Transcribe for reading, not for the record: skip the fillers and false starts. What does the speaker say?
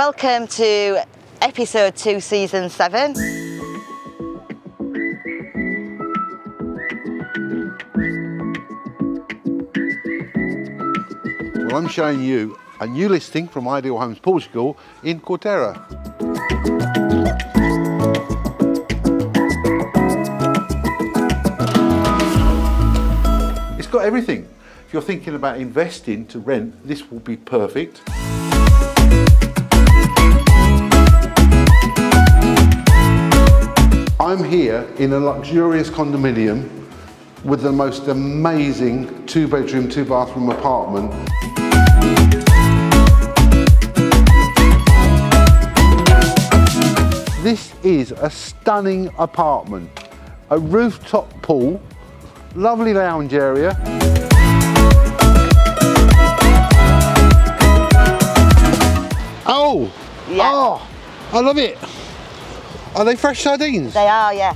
Welcome to episode 2, season 7. Well, I'm showing you a new listing from Ideal Homes Portugal in Quarteira. It's got everything. If you're thinking about investing to rent, this will be perfect. I'm here in a luxurious condominium with the most amazing 2-bedroom, 2-bathroom apartment. This is a stunning apartment, a rooftop pool, lovely lounge area. Oh, yeah. Oh, I love it. Are they fresh sardines? They are, yeah.